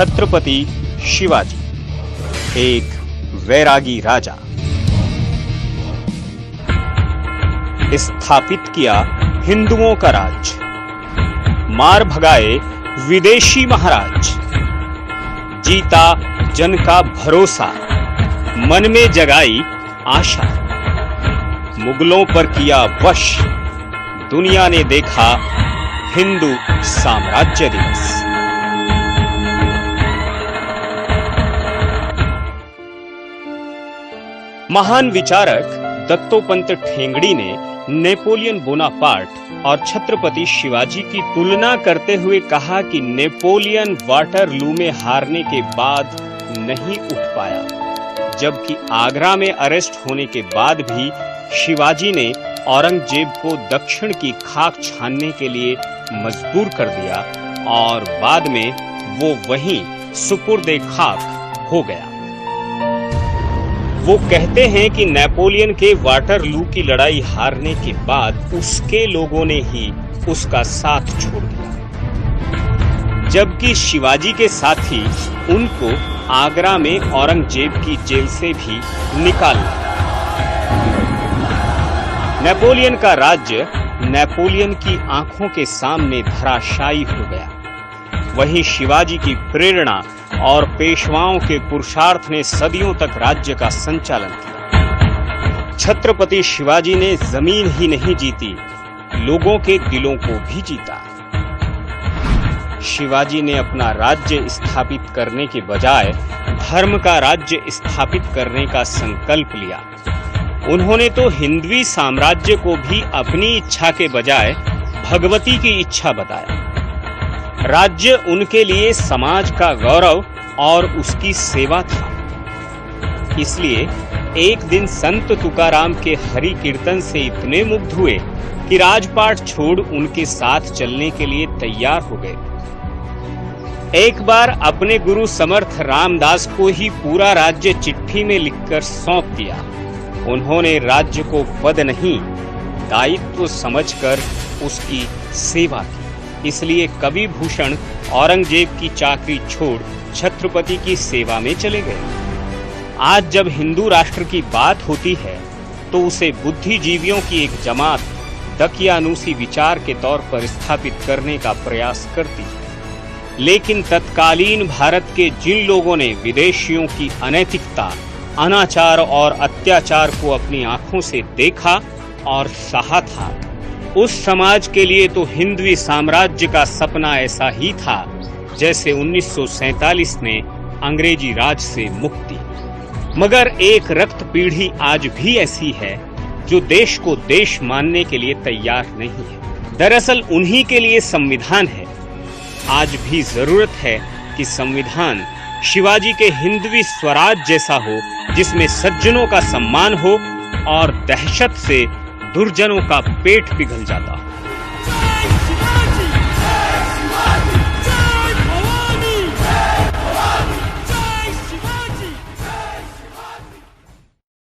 छत्रपति शिवाजी, एक वैरागी राजा। स्थापित किया हिंदुओं का राज, मार भगाए विदेशी महाराज, जीता जन का भरोसा, मन में जगाई आशा, मुगलों पर किया वश, दुनिया ने देखा हिंदू साम्राज्य दिवस। महान विचारक दत्तोपंत ठेंगड़ी ने नेपोलियन बोनापार्ट और छत्रपति शिवाजी की तुलना करते हुए कहा कि नेपोलियन वाटरलू में हारने के बाद नहीं उठ पाया, जबकि आगरा में अरेस्ट होने के बाद भी शिवाजी ने औरंगजेब को दक्षिण की खाक छानने के लिए मजबूर कर दिया और बाद में वो वहीं सुपुर्दे खाक हो गया। वो कहते हैं कि नेपोलियन के वाटरलू की लड़ाई हारने के बाद उसके लोगों ने ही उसका साथ छोड़ दिया, जबकि शिवाजी के साथी उनको आगरा में औरंगजेब की जेल से भी निकाल दिया। नेपोलियन का राज्य नेपोलियन की आंखों के सामने धराशायी हो गया, वहीं शिवाजी की प्रेरणा और पेशवाओं के पुरुषार्थ ने सदियों तक राज्य का संचालन किया। छत्रपति शिवाजी ने जमीन ही नहीं जीती, लोगों के दिलों को भी जीता। शिवाजी ने अपना राज्य स्थापित करने के बजाय धर्म का राज्य स्थापित करने का संकल्प लिया। उन्होंने तो हिंदवी साम्राज्य को भी अपनी इच्छा के बजाय भगवती की इच्छा बताया। राज्य उनके लिए समाज का गौरव और उसकी सेवा था। इसलिए एक दिन संत तुकाराम के हरि कीर्तन से इतने मुग्ध हुए कि राजपाट छोड़ उनके साथ चलने के लिए तैयार हो गए। एक बार अपने गुरु समर्थ रामदास को ही पूरा राज्य चिट्ठी में लिखकर सौंप दिया। उन्होंने राज्य को पद नहीं, दायित्व समझकर उसकी सेवा की। इसलिए कवि भूषण औरंगजेब की चाकरी छोड़ छत्रपति की सेवा में चले गए। आज जब हिंदू राष्ट्र की बात होती है तो उसे बुद्धिजीवियों की एक जमात दकियानूसी विचार के तौर पर स्थापित करने का प्रयास करती है। लेकिन तत्कालीन भारत के जिन लोगों ने विदेशियों की अनैतिकता, अनाचार और अत्याचार को अपनी आंखों से देखा और सहा था, उस समाज के लिए तो हिंदवी साम्राज्य का सपना ऐसा ही था जैसे 1947 में अंग्रेजी राज से मुक्ति। मगर एक रक्त पीढ़ी आज भी ऐसी है जो देश को देश मानने के लिए तैयार नहीं है। दरअसल उन्हीं के लिए संविधान है। आज भी जरूरत है कि संविधान शिवाजी के हिंदवी स्वराज जैसा हो, जिसमें सज्जनों का सम्मान हो और दहशत से दुर्जनों का पेट पिघल जाता हो।